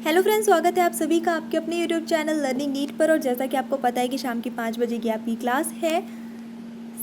Hello friends, स्वागत है आप सभी का आपके अपने यूट्यूब चैनल लर्निंग नीट पर। और जैसा कि आपको पता है कि शाम की 5 बजे की आपकी क्लास है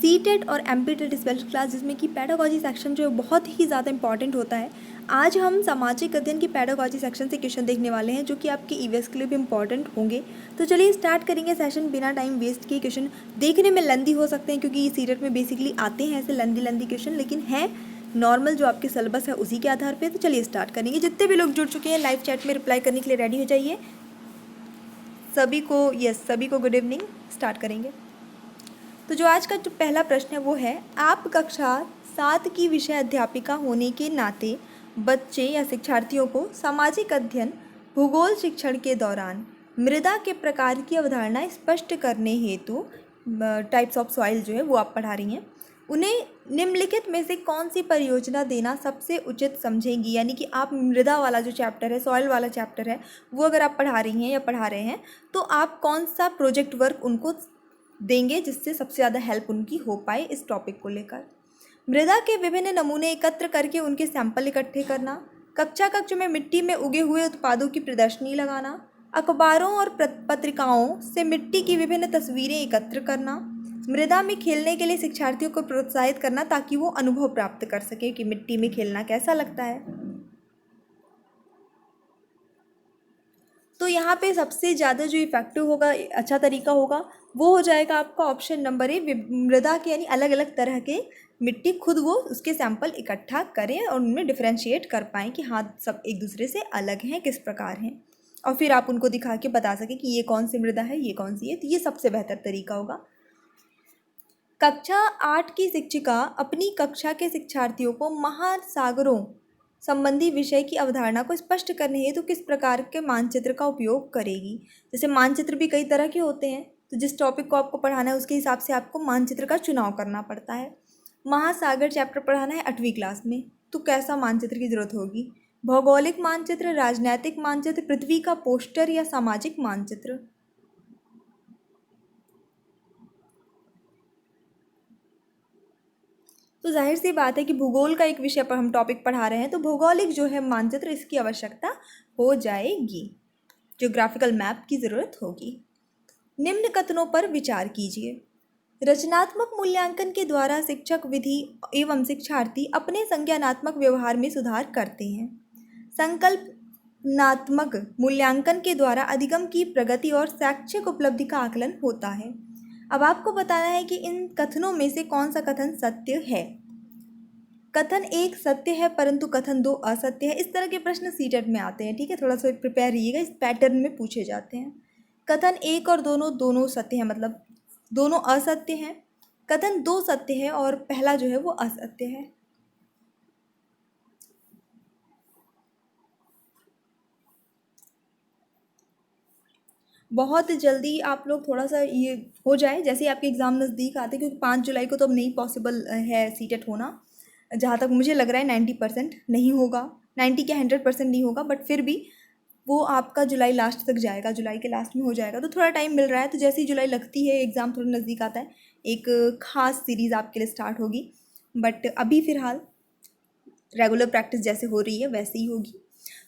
सीटेट और एमपीटेट स्पेशल क्लास, जिसमें कि पैडागॉजी सेक्शन जो है बहुत ही ज़्यादा इंपॉर्टेंट होता है। आज हम सामाजिक अध्ययन की पैडागॉजी सेक्शन से क्वेश्चन देखने वाले हैं, जो कि आपके ईवीएस के लिए भी इंपॉर्टेंट होंगे। तो चलिए स्टार्ट करेंगे सेशन बिना टाइम वेस्ट किए। क्वेश्चन देखने में लेंदी हो सकते हैं, क्योंकि सीटेट में बेसिकली आते हैं ऐसे लेंदी क्वेश्चन, लेकिन है नॉर्मल जो आपके सिलेबस है उसी के आधार पे। तो चलिए स्टार्ट करेंगे। जितने भी लोग जुड़ चुके हैं लाइव चैट में रिप्लाई करने के लिए रेडी हो जाइए। सभी को गुड इवनिंग। स्टार्ट करेंगे। तो जो आज का जो पहला प्रश्न है वो है, आप कक्षा 7 की विषय अध्यापिका होने के नाते बच्चे या शिक्षार्थियों को सामाजिक अध्ययन भूगोल शिक्षण के दौरान मृदा के प्रकार की अवधारणा स्पष्ट करने हेतु टाइप्स ऑफ सॉइल जो है वो आप पढ़ा रही हैं। उन्हें निम्नलिखित में से कौन सी परियोजना देना सबसे उचित समझेंगी। यानी कि आप मृदा वाला जो चैप्टर है, सॉइल वाला चैप्टर है, वो अगर आप पढ़ा रही हैं या पढ़ा रहे हैं, तो आप कौन सा प्रोजेक्ट वर्क उनको देंगे जिससे सबसे ज़्यादा हेल्प उनकी हो पाए इस टॉपिक को लेकर। मृदा के विभिन्न नमूने एकत्र करके उनके सैंपल इकट्ठे करना, कक्ष में मिट्टी में उगे हुए उत्पादों की प्रदर्शनी लगाना, अखबारों और पत्रिकाओं से मिट्टी की विभिन्न तस्वीरें एकत्र करना, मृदा में खेलने के लिए शिक्षार्थियों को प्रोत्साहित करना ताकि वो अनुभव प्राप्त कर सके कि मिट्टी में खेलना कैसा लगता है। तो यहाँ पे सबसे ज़्यादा जो इफेक्टिव होगा, अच्छा तरीका होगा, वो हो जाएगा आपका ऑप्शन नंबर ए, मृदा के यानी अलग अलग तरह के मिट्टी खुद वो उसके सैंपल इकट्ठा करें और उनमें डिफ्रेंशिएट कर पाएँ कि हाँ सब एक दूसरे से अलग हैं, किस प्रकार हैं, और फिर आप उनको दिखा के बता सकें कि ये कौन सी मृदा है, ये कौन सी है। तो ये सबसे बेहतर तरीका होगा। कक्षा 8 की शिक्षिका अपनी कक्षा के शिक्षार्थियों को महासागरों संबंधी विषय की अवधारणा को स्पष्ट करने हेतु किस प्रकार के मानचित्र का उपयोग करेगी। जैसे मानचित्र भी कई तरह के होते हैं, तो जिस टॉपिक को आपको पढ़ाना है उसके हिसाब से आपको मानचित्र का चुनाव करना पड़ता है। महासागर चैप्टर पढ़ाना है 8वीं क्लास में, तो कैसा मानचित्र की जरूरत होगी? भौगोलिक मानचित्र, राजनैतिक मानचित्र, पृथ्वी का पोस्टर या सामाजिक मानचित्र। तो जाहिर सी बात है कि भूगोल का एक विषय पर हम टॉपिक पढ़ा रहे हैं, तो भौगोलिक जो है मानचित्र इसकी आवश्यकता हो जाएगी, ज्योग्राफिकल मैप की ज़रूरत होगी। निम्न कथनों पर विचार कीजिए। रचनात्मक मूल्यांकन के द्वारा शिक्षक विधि एवं शिक्षार्थी अपने संज्ञानात्मक व्यवहार में सुधार करते हैं। संकल्पनात्मक मूल्यांकन के द्वारा अधिगम की प्रगति और शैक्षिक उपलब्धि का आकलन होता है। अब आपको बताना है कि इन कथनों में से कौन सा कथन सत्य है। कथन 1 सत्य है परंतु कथन 2 असत्य है। इस तरह के प्रश्न सीटेट में आते हैं, ठीक है, थोड़ा सा प्रिपेयर रहिएगा, इस पैटर्न में पूछे जाते हैं। कथन 1 और दोनों सत्य हैं, मतलब दोनों असत्य हैं। कथन 2 सत्य है और पहला जो है वो असत्य है। बहुत जल्दी आप लोग थोड़ा सा ये हो जाए, जैसे आपके एग्ज़ाम नज़दीक आते हैं, क्योंकि 5 जुलाई को तो अब नहीं पॉसिबल है सीटेट होना। जहाँ तक मुझे लग रहा है 90% नहीं होगा, 90 क्या 100% नहीं होगा, बट फिर भी वो आपका जुलाई लास्ट तक जाएगा, जुलाई के लास्ट में हो जाएगा। तो थोड़ा टाइम मिल रहा है, तो जैसे ही जुलाई लगती है, एग्ज़ाम थोड़ा नज़दीक आता है, एक ख़ास सीरीज़ आपके लिए स्टार्ट होगी। बट अभी फ़िलहाल रेगुलर प्रैक्टिस जैसे हो रही है वैसे ही होगी।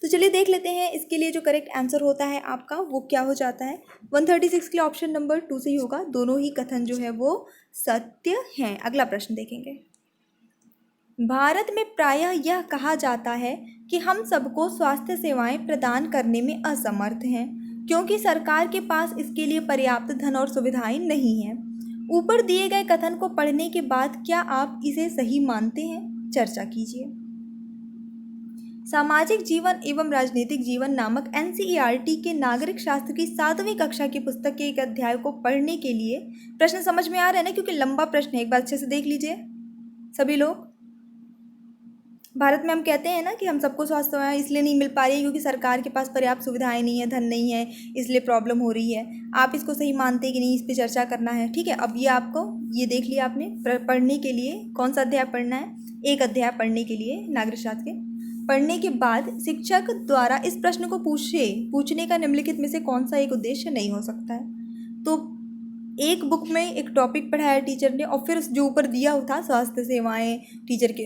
तो चलिए देख लेते हैं इसके लिए जो करेक्ट आंसर होता है आपका वो क्या हो जाता है। 136 के लिए ऑप्शन नंबर 2 सही होगा। दोनों ही कथन जो है वो सत्य हैं। अगला प्रश्न देखेंगे। भारत में प्रायः यह कहा जाता है कि हम सबको स्वास्थ्य सेवाएं प्रदान करने में असमर्थ हैं, क्योंकि सरकार के पास इसके लिए पर्याप्त धन और सुविधाएं नहीं हैं। ऊपर दिए गए कथन को पढ़ने के बाद क्या आप इसे सही मानते हैं? चर्चा कीजिए। सामाजिक जीवन एवं राजनीतिक जीवन नामक एनसीईआरटी के नागरिक शास्त्र की 7वीं कक्षा की पुस्तक के एक अध्याय को पढ़ने के लिए, प्रश्न समझ में आ रहा है ना, क्योंकि लंबा प्रश्न है, एक बार अच्छे से देख लीजिए सभी लोग। भारत में हम कहते हैं ना कि हम सबको स्वास्थ्य सेवाएं इसलिए नहीं मिल पा रही है क्योंकि सरकार के पास पर्याप्त सुविधाएं नहीं है, धन नहीं है, इसलिए प्रॉब्लम हो रही है। आप इसको सही मानते हैं कि नहीं, इस पर चर्चा करना है, ठीक है। अब ये आपको ये देख लिया आपने, पढ़ने के लिए कौन सा अध्याय पढ़ना है, एक अध्याय पढ़ने के लिए नागरिक शास्त्र के पढ़ने के बाद शिक्षक द्वारा इस प्रश्न को पूछने का निम्नलिखित में से कौन सा एक उद्देश्य नहीं हो सकता है। तो एक बुक में एक टॉपिक पढ़ाया टीचर ने, और फिर जो ऊपर दिया था स्वास्थ्य सेवाएं टीचर के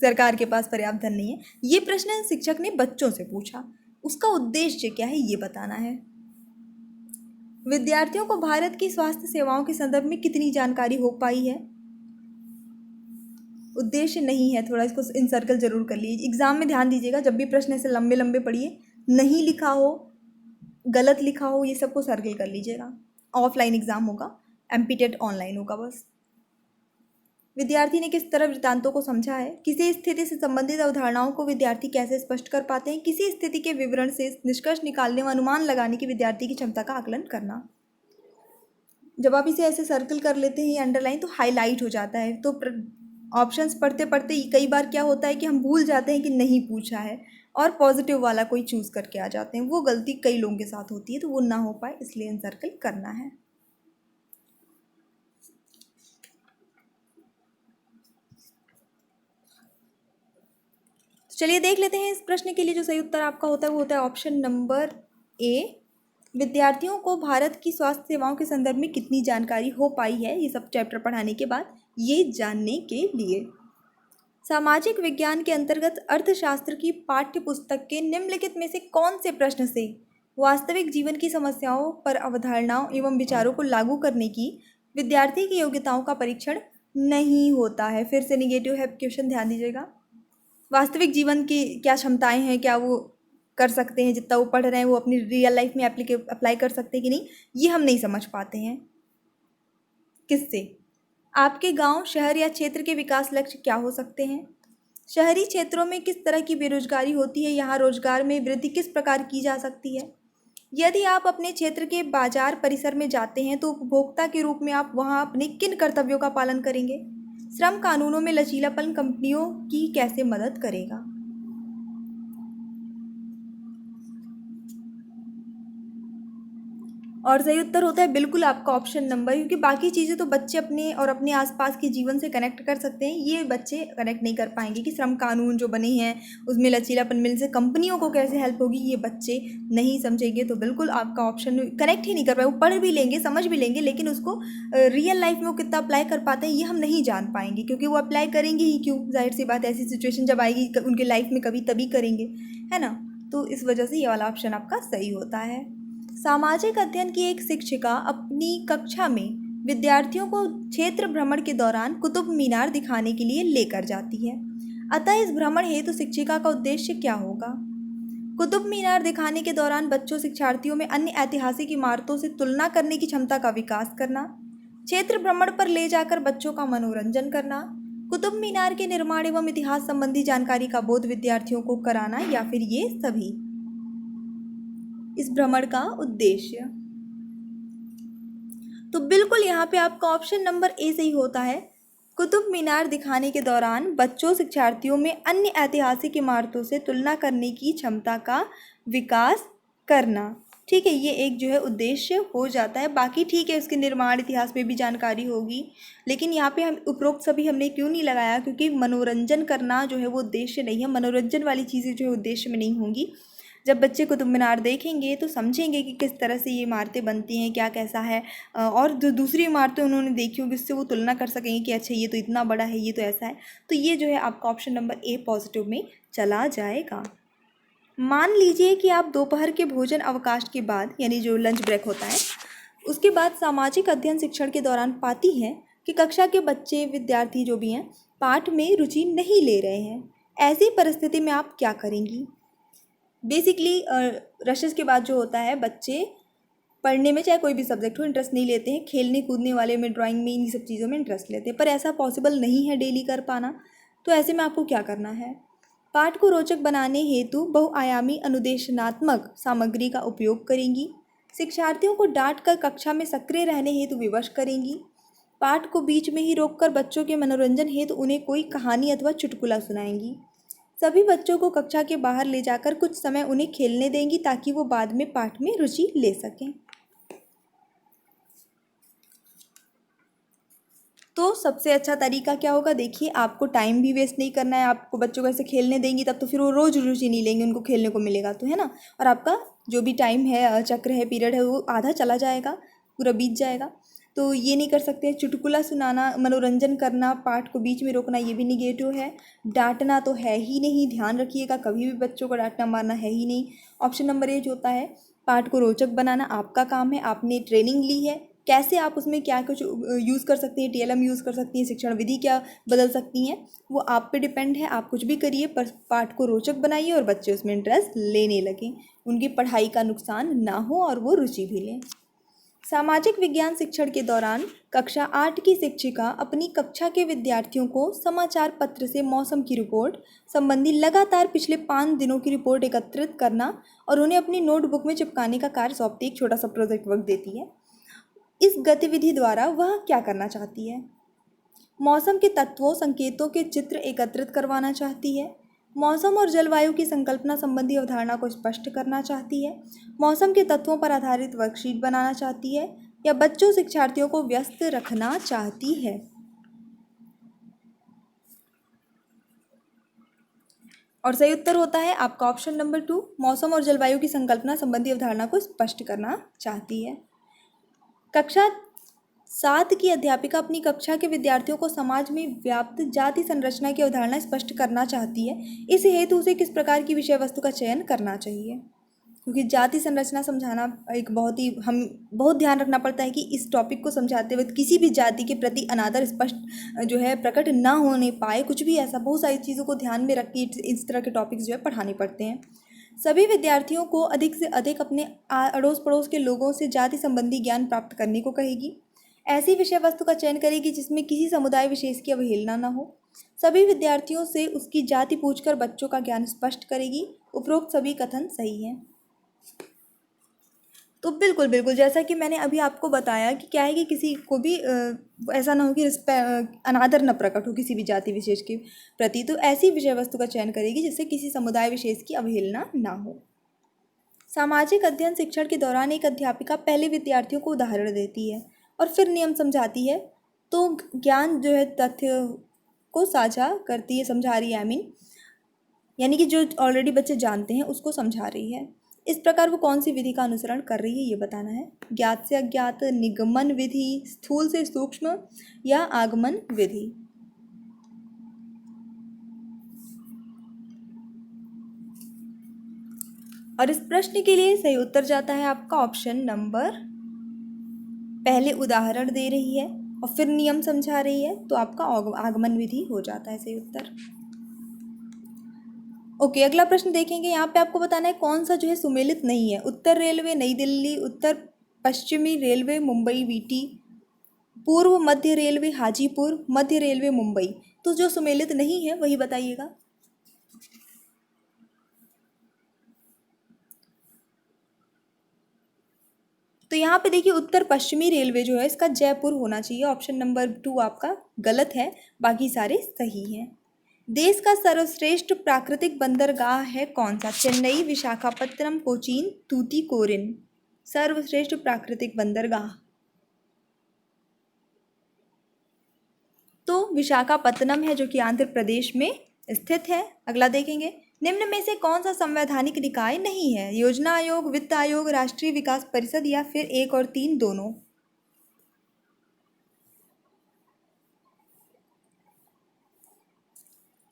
सरकार के पास पर्याप्त धन नहीं है, ये प्रश्न शिक्षक ने बच्चों से पूछा। उसका उद्देश्य क्या है ये बताना है। विद्यार्थियों को भारत की स्वास्थ्य सेवाओं के संदर्भ में कितनी जानकारी हो पाई है। उद्देश्य नहीं है, थोड़ा इसको इनसर्कल जरूर कर लीजिए। एग्जाम में ध्यान दीजिएगा, जब भी प्रश्न ऐसे लंबे लंबे पढ़िए, नहीं लिखा हो, गलत लिखा हो, ये सबको सर्कल कर लीजिएगा। ऑफलाइन एग्जाम होगा, एमपीटेट ऑनलाइन होगा बस। विद्यार्थी ने किस तरह वृत्तांतों को समझा है। किसी स्थिति से संबंधित अवधारणाओं को विद्यार्थी कैसे स्पष्ट कर पाते हैं। किसी स्थिति के विवरण से निष्कर्ष निकालने व अनुमान लगाने की विद्यार्थी की क्षमता का आकलन करना। जब आप इसे ऐसे सर्कल कर लेते हैं अंडरलाइन, तो हाईलाइट हो जाता है। तो ऑप्शंस पढ़ते पढ़ते कई बार क्या होता है कि हम भूल जाते हैं कि नहीं पूछा है और पॉजिटिव वाला कोई चूज़ करके आ जाते हैं। वो गलती कई लोगों के साथ होती है, तो वो ना हो पाए इसलिए इनसर्कल करना है। चलिए देख लेते हैं इस प्रश्न के लिए जो सही उत्तर आपका होता है वो होता है ऑप्शन नंबर ए। विद्यार्थियों को भारत की स्वास्थ्य सेवाओं के संदर्भ में कितनी जानकारी हो पाई है, ये सब चैप्टर पढ़ाने के बाद ये जानने के लिए। सामाजिक विज्ञान के अंतर्गत अर्थशास्त्र की पाठ्य पुस्तक के निम्नलिखित में से कौन से प्रश्न से वास्तविक जीवन की समस्याओं पर अवधारणाओं एवं विचारों को लागू करने की विद्यार्थी की योग्यताओं का परीक्षण नहीं होता है। फिर से निगेटिव है क्वेश्चन, ध्यान दीजिएगा। वास्तविक जीवन की क्या क्षमताएं हैं, क्या वो कर सकते हैं, जितना वो पढ़ रहे हैं वो अपनी रियल लाइफ में अप्लाई कर सकते हैं कि नहीं, ये हम नहीं समझ पाते हैं। किससे? आपके गांव, शहर या क्षेत्र के विकास लक्ष्य क्या हो सकते हैं। शहरी क्षेत्रों में किस तरह की बेरोजगारी होती है, यहाँ रोजगार में वृद्धि किस प्रकार की जा सकती है। यदि आप अपने क्षेत्र के बाजार परिसर में जाते हैं तो उपभोक्ता के रूप में आप वहाँ अपने किन कर्तव्यों का पालन करेंगे। श्रम कानूनों में लचीलापन कंपनियों की कैसे मदद करेगा। और सही उत्तर होता है बिल्कुल आपका ऑप्शन नंबर, क्योंकि बाकी चीज़ें तो बच्चे अपने और अपने आसपास के जीवन से कनेक्ट कर सकते हैं, ये बच्चे कनेक्ट नहीं कर पाएंगे कि श्रम कानून जो बने हैं उसमें लचीलापन मिलने से कंपनियों को कैसे हेल्प होगी, ये बच्चे नहीं समझेंगे। तो बिल्कुल आपका ऑप्शन कनेक्ट ही नहीं कर पाए। वो पढ़ भी लेंगे, समझ भी लेंगे, लेकिन उसको रियल लाइफ में वो कितना अप्लाई कर पाते हैं ये हम नहीं जान पाएंगे, क्योंकि वो अप्लाई करेंगे ही क्यों, जाहिर सी बात, ऐसी सिचुएशन जब आएगी उनके लाइफ में कभी तभी करेंगे, है ना। तो इस वजह से ये वाला ऑप्शन आपका सही होता है। सामाजिक अध्ययन की एक शिक्षिका अपनी कक्षा में विद्यार्थियों को क्षेत्र भ्रमण के दौरान कुतुब मीनार दिखाने के लिए लेकर जाती है। अतः इस भ्रमण हेतु शिक्षिका का उद्देश्य क्या होगा। कुतुब मीनार दिखाने के दौरान बच्चों शिक्षार्थियों में अन्य ऐतिहासिक इमारतों से तुलना करने की क्षमता का विकास करना, क्षेत्र भ्रमण पर ले जाकर बच्चों का मनोरंजन करना, कुतुब मीनार के निर्माण एवं इतिहास संबंधी जानकारी का बोध विद्यार्थियों को कराना, या फिर ये सभी। इस भ्रमण का उद्देश्य तो बिल्कुल यहाँ पे आपका ऑप्शन नंबर ए सही होता है। कुतुब मीनार दिखाने के दौरान बच्चों शिक्षार्थियों में अन्य ऐतिहासिक इमारतों से तुलना करने की क्षमता का विकास करना, ठीक है, ये एक जो है उद्देश्य हो जाता है। बाकी ठीक है, उसके निर्माण इतिहास में भी जानकारी होगी, लेकिन यहाँ पे हम उपरोक्त सभी हमने क्यों नहीं लगाया, क्योंकि मनोरंजन करना जो है वो उद्देश्य नहीं है। मनोरंजन वाली चीज़ें जो है उद्देश्य में नहीं होंगी। जब बच्चे कुतुब मीनार देखेंगे तो समझेंगे कि किस तरह से ये इमारतें बनती हैं, क्या कैसा है, और जो दूसरी इमारतें उन्होंने देखी होगी उससे वो तुलना कर सकेंगे कि अच्छा ये तो इतना बड़ा है, ये तो ऐसा है। तो ये जो है आपका ऑप्शन नंबर ए पॉजिटिव में चला जाएगा। मान लीजिए कि आप दोपहर के भोजन अवकाश के बाद, यानी जो लंच ब्रेक होता है, उसके बाद सामाजिक अध्ययन शिक्षण के दौरान पाती हैं कि कक्षा के बच्चे, विद्यार्थी जो भी हैं, पाठ में रुचि नहीं ले रहे हैं। ऐसी परिस्थिति में आप क्या करेंगी। बेसिकली रशेस के बाद जो होता है, बच्चे पढ़ने में चाहे कोई भी सब्जेक्ट हो इंटरेस्ट नहीं लेते हैं, खेलने कूदने वाले में, ड्राइंग में, इन सब चीज़ों में इंटरेस्ट लेते हैं, पर ऐसा पॉसिबल नहीं है डेली कर पाना। तो ऐसे में आपको क्या करना है। पाठ को रोचक बनाने हेतु बहुआयामी अनुदेशनात्मक सामग्री का उपयोग करेंगी। शिक्षार्थियों को डांट कर कक्षा में सक्रिय रहने हेतु विवश करेंगी। पाठ को बीच में ही रोककर बच्चों के मनोरंजन हेतु उन्हें कोई कहानी अथवा चुटकुला सुनाएंगी। सभी बच्चों को कक्षा के बाहर ले जाकर कुछ समय उन्हें खेलने देंगी ताकि वो बाद में पाठ में रुचि ले सकें। तो सबसे अच्छा तरीका क्या होगा, देखिए आपको टाइम भी वेस्ट नहीं करना है, आपको बच्चों को ऐसे खेलने देंगी तब तो फिर वो रोज़ रुचि नहीं लेंगे, उनको खेलने को मिलेगा तो, है ना। और आपका जो भी टाइम है, चक्र है, पीरियड है, वो आधा चला जाएगा, पूरा बीत जाएगा। तो ये नहीं कर सकते। चुटकुला सुनाना, मनोरंजन करना, पाठ को बीच में रोकना, ये भी निगेटिव है। डांटना तो है ही नहीं, ध्यान रखिएगा, कभी भी बच्चों को डांटना मारना है ही नहीं। ऑप्शन नंबर ए जो होता है, पाठ को रोचक बनाना आपका काम है, आपने ट्रेनिंग ली है, कैसे आप उसमें क्या कुछ यूज़ कर सकती हैं, टीएलएम यूज़ कर सकती हैं, शिक्षण विधि क्या बदल सकती हैं, वो आप पे डिपेंड है। आप कुछ भी करिए पर पाठ को रोचक बनाइए और बच्चे उसमें इंटरेस्ट लेने लगें, उनकी पढ़ाई का नुकसान ना हो और वो रुचि भी लें। सामाजिक विज्ञान शिक्षण के दौरान कक्षा 8 की शिक्षिका अपनी कक्षा के विद्यार्थियों को समाचार पत्र से मौसम की रिपोर्ट संबंधी लगातार पिछले 5 दिनों की रिपोर्ट एकत्रित करना और उन्हें अपनी नोटबुक में चिपकाने का कार्य सौंपती, एक छोटा सा प्रोजेक्ट वर्क देती है। इस गतिविधि द्वारा वह क्या करना चाहती है? मौसम के तत्वों संकेतों के चित्र एकत्रित करवाना चाहती है, मौसम और जलवायु की संकल्पना संबंधी अवधारणा को स्पष्ट करना चाहती है, मौसम के तत्वों पर आधारित वर्कशीट बनाना चाहती है, या बच्चों शिक्षार्थियों को व्यस्त रखना चाहती है। और सही उत्तर होता है आपका ऑप्शन नंबर 2, मौसम और जलवायु की संकल्पना संबंधी अवधारणा को स्पष्ट करना चाहती है। कक्षा 7 की अध्यापिका अपनी कक्षा के विद्यार्थियों को समाज में व्याप्त जाति संरचना की अवधारणा स्पष्ट करना चाहती है। इस हेतु उसे किस प्रकार की विषय वस्तु का चयन करना चाहिए? क्योंकि जाति संरचना समझाना एक हम बहुत ध्यान रखना पड़ता है कि इस टॉपिक को समझाते वक्त किसी भी जाति के प्रति अनादर स्पष्ट जो है प्रकट ना होने पाए, कुछ भी ऐसा, बहुत सारी चीज़ों को ध्यान में रख के इस तरह के टॉपिक्स जो है पढ़ाने पड़ते हैं। सभी विद्यार्थियों को अधिक से अधिक अपने अड़ोस पड़ोस के लोगों से जाति संबंधी ज्ञान प्राप्त करने को कहेगी। ऐसी विषय वस्तु का चयन करेगी जिसमें किसी समुदाय विशेष की अवहेलना न हो। सभी विद्यार्थियों से उसकी जाति पूछकर बच्चों का ज्ञान स्पष्ट करेगी। उपरोक्त सभी कथन सही हैं। तो बिल्कुल बिल्कुल जैसा कि मैंने अभी आपको बताया कि क्या है कि किसी को भी ऐसा ना हो कि अनादर न प्रकट हो किसी भी जाति विशेष के प्रति, तो ऐसी विषय वस्तु का चयन करेगी जिससे किसी समुदाय विशेष की अवहेलना ना हो। सामाजिक अध्ययन शिक्षण के दौरान एक अध्यापिका पहले विद्यार्थियों को उदाहरण देती है और फिर नियम समझाती है, तो ज्ञान जो है तथ्य को साझा करती है, समझा रही है यानी कि जो ऑलरेडी बच्चे जानते हैं उसको समझा रही है। इस प्रकार वो कौन सी विधि का अनुसरण कर रही है ये बताना है। ज्ञात से अज्ञात, निगमन विधि, स्थूल से सूक्ष्म या आगमन विधि। और इस प्रश्न के लिए सही उत्तर जाता है आपका ऑप्शन नंबर, पहले उदाहरण दे रही है और फिर नियम समझा रही है, तो आपका आगमन विधि हो जाता है सही उत्तर। ओके, अगला प्रश्न देखेंगे। यहाँ पे आपको बताना है कौन सा जो है सुमेलित नहीं है। उत्तर रेलवे नई दिल्ली, उत्तर पश्चिमी रेलवे मुंबई वीटी, पूर्व मध्य रेलवे हाजीपुर, मध्य रेलवे मुंबई। तो जो सुमेलित नहीं है वही बताइएगा। तो यहाँ पे देखिए उत्तर पश्चिमी रेलवे जो है इसका जयपुर होना चाहिए। ऑप्शन नंबर 2 आपका गलत है, बाकी सारे सही हैं। देश का सर्वश्रेष्ठ प्राकृतिक बंदरगाह है कौन सा? चेन्नई, विशाखापत्तनम, कोचीन, तूतीकोरिन। सर्वश्रेष्ठ प्राकृतिक बंदरगाह तो विशाखापत्तनम है, जो कि आंध्र प्रदेश में स्थित है। अगला देखेंगे, निम्न में से कौन सा संवैधानिक निकाय नहीं है? योजना आयोग, वित्त आयोग, राष्ट्रीय विकास परिषद या फिर 1 और 3 दोनों।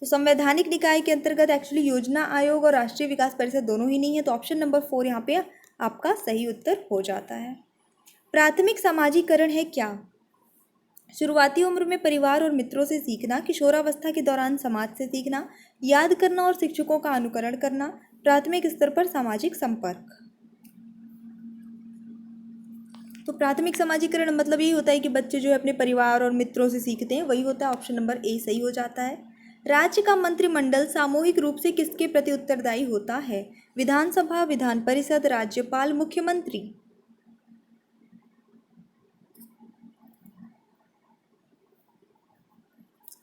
तो संवैधानिक निकाय के अंतर्गत एक्चुअली योजना आयोग और राष्ट्रीय विकास परिषद दोनों ही नहीं है, तो ऑप्शन नंबर 4 यहाँ पे आपका सही उत्तर हो जाता है। प्राथमिक समाजीकरण है क्या? शुरुआती उम्र में परिवार और मित्रों से सीखना, किशोरावस्था के दौरान समाज से सीखना, याद करना और शिक्षकों का अनुकरण करना, प्राथमिक स्तर पर सामाजिक संपर्क। तो प्राथमिक समाजीकरण मतलब यही होता है कि बच्चे जो है अपने परिवार और मित्रों से सीखते हैं, वही होता है। ऑप्शन नंबर ए सही हो जाता है। राज्य का मंत्रिमंडल सामूहिक रूप से किसके प्रति उत्तरदायी होता है? विधानसभा, विधान परिषद, राज्यपाल, मुख्यमंत्री।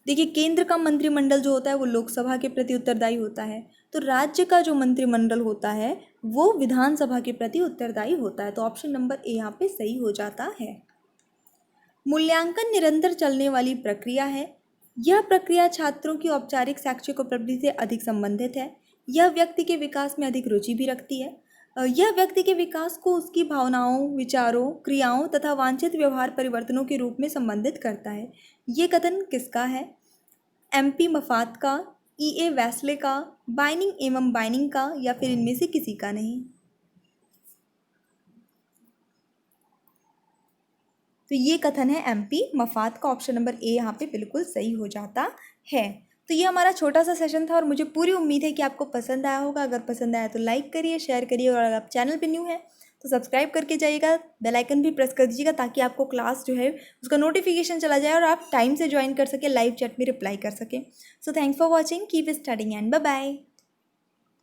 देखिए केंद्र का मंत्रिमंडल जो होता है वो लोकसभा के प्रति उत्तरदायी होता है, तो राज्य का जो मंत्रिमंडल होता है वो विधानसभा के प्रति उत्तरदायी होता है। तो ऑप्शन नंबर ए यहाँ पे सही हो जाता है। मूल्यांकन निरंतर चलने वाली प्रक्रिया है। यह प्रक्रिया छात्रों की औपचारिक शैक्षिक उपलब्धि से अधिक संबंधित है। यह व्यक्ति के विकास में अधिक रुचि भी रखती है। यह व्यक्ति के विकास को उसकी भावनाओं, विचारों, क्रियाओं तथा वांछित व्यवहार परिवर्तनों के रूप में संबंधित करता है। ये कथन किसका है? MP मफात का, EA वेस्ले का, बाइनिंग एवं बाइनिंग का, या फिर इनमें से किसी का नहीं? तो ये कथन है MP मफात का। ऑप्शन नंबर ए यहाँ पे बिल्कुल सही हो जाता है। तो ये हमारा छोटा सा सेशन था और मुझे पूरी उम्मीद है कि आपको पसंद आया होगा। अगर पसंद आया तो लाइक करिए, शेयर करिए, और अगर आप चैनल पे न्यू हैं तो सब्सक्राइब करके जाइएगा, बेल आइकन भी प्रेस कर दीजिएगा ताकि आपको क्लास जो है उसका नोटिफिकेशन चला जाए और आप टाइम से ज्वाइन कर सकें, लाइव चैट में रिप्लाई कर सकें। So thanks for watching, keep studying and bye bye.